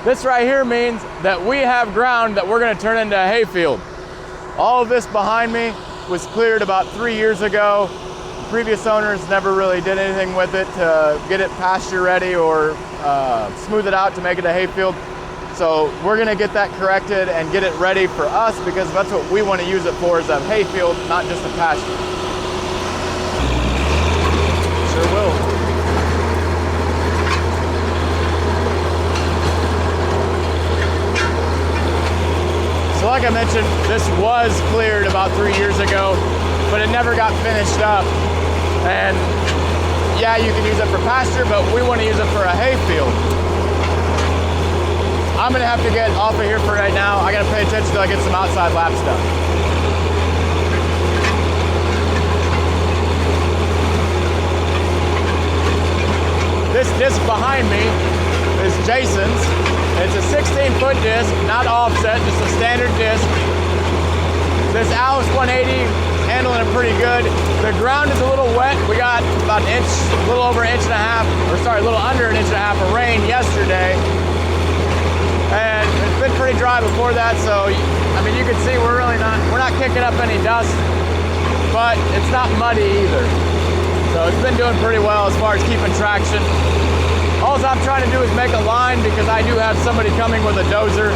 This right here means that we have ground that we're gonna turn into a hayfield. All of this behind me was cleared about 3 years ago. The previous owners never really did anything with it to get it pasture ready or smooth it out to make it a hayfield. So we're gonna get that corrected and get it ready for us, because that's what we want to use it for, is a hayfield, not just a pasture. Sure will. So like I mentioned, this was cleared about 3 years ago, but it never got finished up. And yeah, you can use it for pasture, but we want to use it for a hayfield. I'm gonna have to get off of here for right now. I gotta pay attention till I get some outside lap stuff. This disc behind me is Jason's. It's a 16-foot disc, not offset, just a standard disc. This Allis 180, handling it pretty good. The ground is a little wet. We got about an inch, a little over an inch and a half, or sorry, a little under an inch and a half of rain yesterday. And it's been pretty dry before that, so I mean, you can see we're not kicking up any dust, but it's not muddy either. So it's been doing pretty well as far as keeping traction. All I'm trying to do is make a line, because I do have somebody coming with a dozer.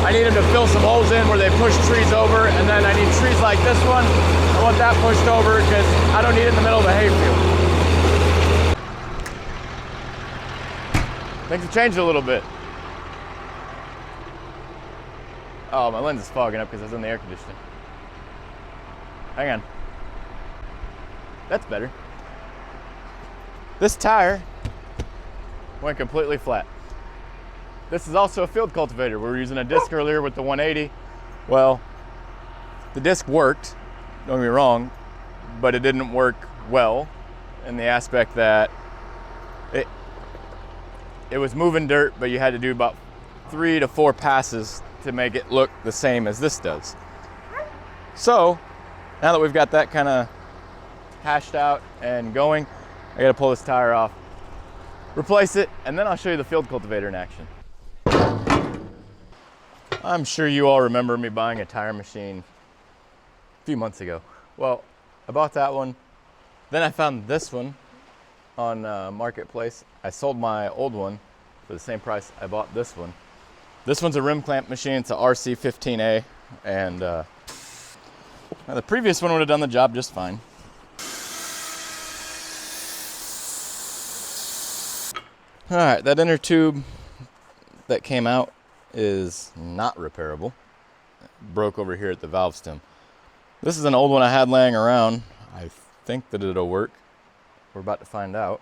I need him to fill some holes in where they push trees over, and then I need trees like this one. I want that pushed over because I don't need it in the middle of a hayfield. Things have changed a little bit. Oh, my lens is fogging up because I was in the air conditioning. Hang on. That's better. This tire went completely flat. This is also a field cultivator. We were using a disc earlier with the 180. Well, the disc worked, don't get me wrong, but it didn't work well in the aspect that it was moving dirt, but you had to do about 3 to 4 passes to make it look the same as this does. So now that we've got that kind of hashed out and going, I got to pull this tire off, replace it, and then I'll show you the field cultivator in action. I'm sure you all remember me buying a tire machine a few months ago. Well, I bought that one, then I found this one on Marketplace. I sold my old one for the same price I bought this one. This one's a rim clamp machine. It's a RC15A, and now the previous one would have done the job just fine. All right, that inner tube that came out is not repairable. It broke over here at the valve stem. This is an old one I had laying around. I think that it'll work. We're about to find out.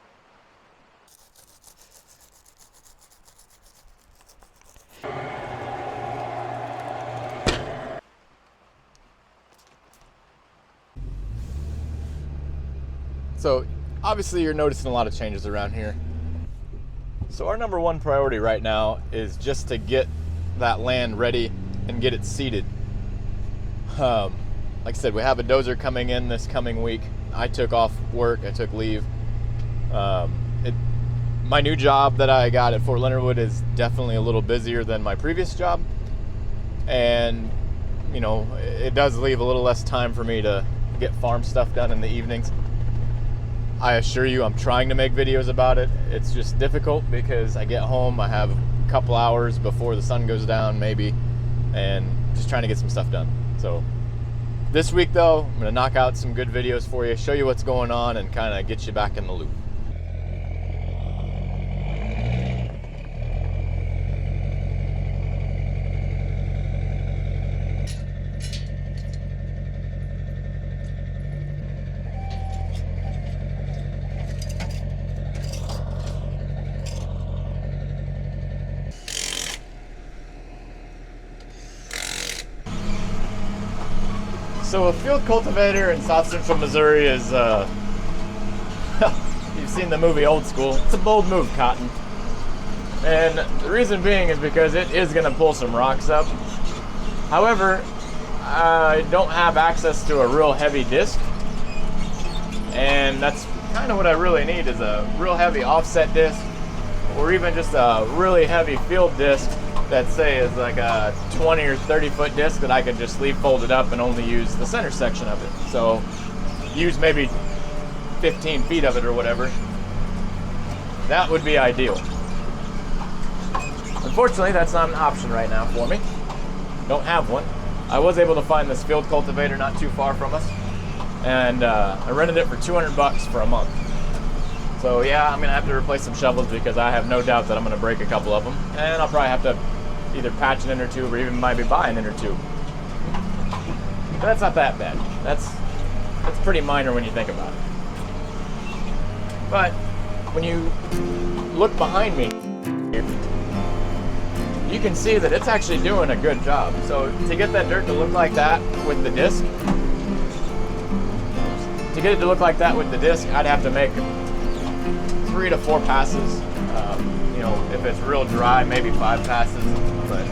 So obviously you're noticing a lot of changes around here. So our number one priority right now is just to get that land ready and get it seeded. Like I said, we have a dozer coming in this coming week. I took off work, I took leave. My new job that I got at Fort Leonard Wood is definitely a little busier than my previous job. And, you know, it does leave a little less time for me to get farm stuff done in the evenings. I assure you, I'm trying to make videos about it. It's just difficult because I get home, I have a couple hours before the sun goes down, maybe, and just trying to get some stuff done. So this week though, I'm gonna knock out some good videos for you, show you what's going on, and kind of get you back in the loop. So a field cultivator in South Central Missouri is, you've seen the movie Old School. It's a bold move, Cotton. And the reason being is because it is going to pull some rocks up. However, I don't have access to a real heavy disc. And that's kind of what I really need, is a real heavy offset disc. or even just a really heavy field disc that say is like a 20 or 30 foot disc that I could just leave folded up and only use the center section of it. So use maybe 15 feet of it or whatever. That would be ideal. Unfortunately, that's not an option right now for me. Don't have one. I was able to find this field cultivator not too far from us, and I rented it for 200 bucks for a month. So yeah, I'm gonna have to replace some shovels because I have no doubt that I'm gonna break a couple of them, and I'll probably have to either patch an inner tube or even maybe buy an inner tube. But that's not that bad. That's pretty minor when you think about it. But when you look behind me, you can see that it's actually doing a good job. So to get that dirt to look like that with the disc, I'd have to make 3 to 4 passes. You know, if it's real dry, maybe 5 passes. But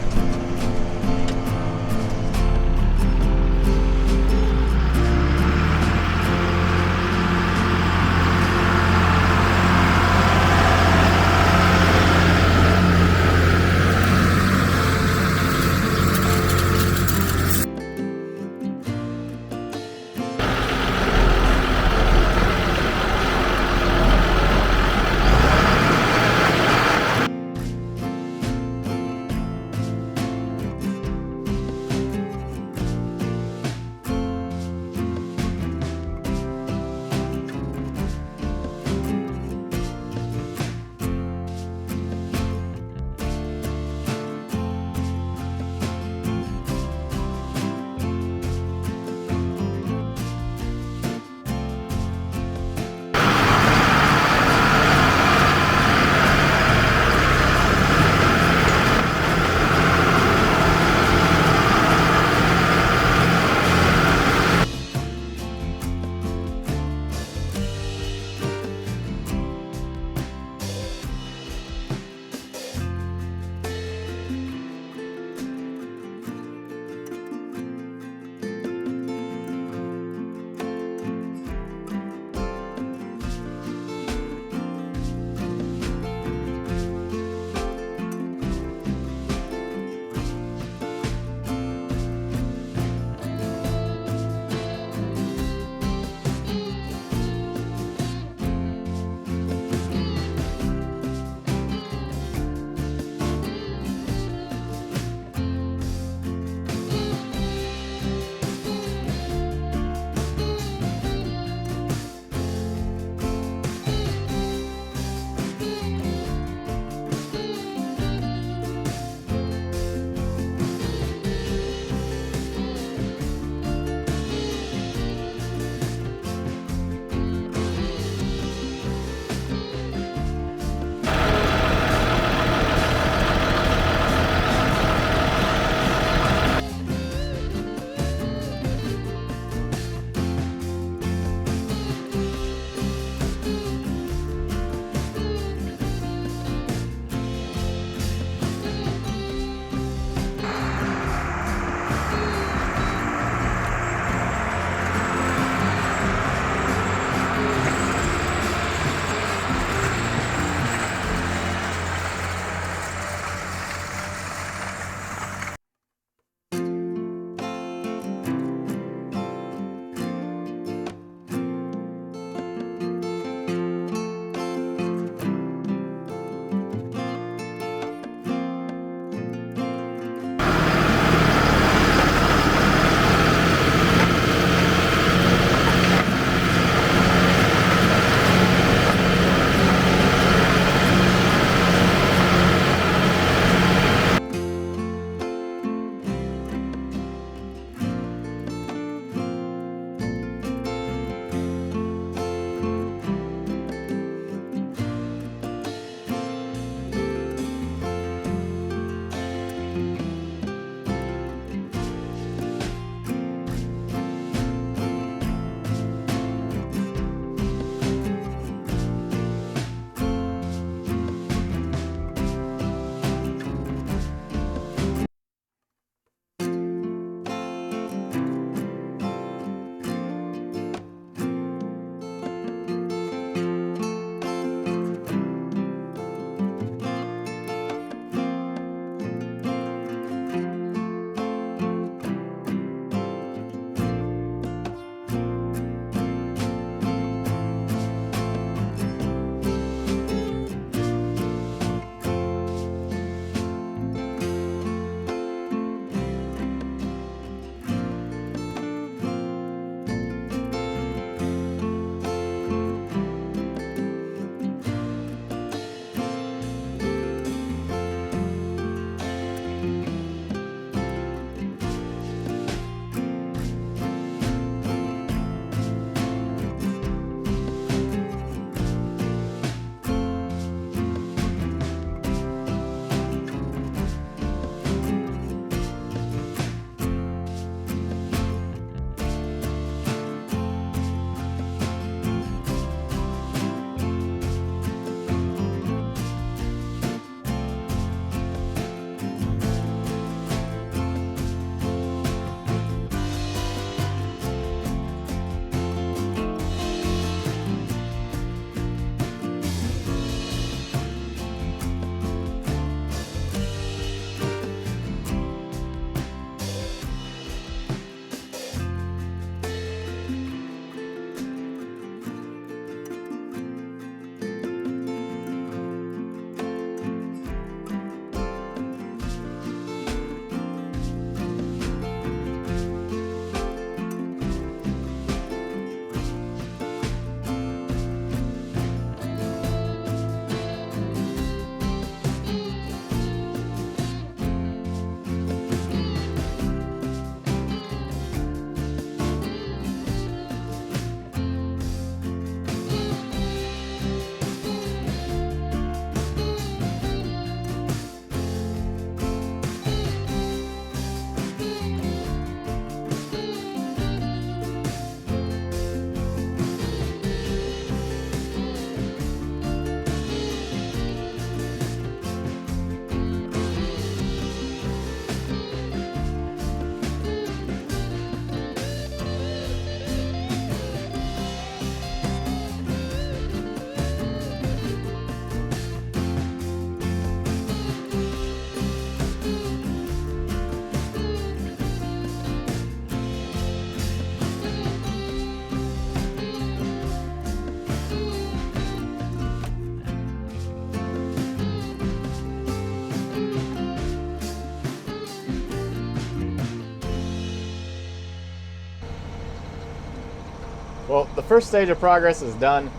Well, the first stage of progress is done.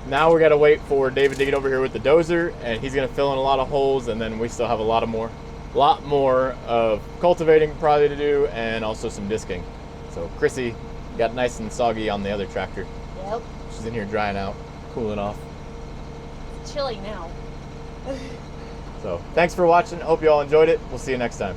Now we gotta wait for David to get over here with the dozer, and he's gonna fill in a lot of holes, and then we still have a lot more of cultivating probably to do, and also some disking. So Chrissy got nice and soggy on the other tractor. Yep. She's in here drying out, cooling off. It's chilly now. So thanks for watching. Hope you all enjoyed it. We'll see you next time.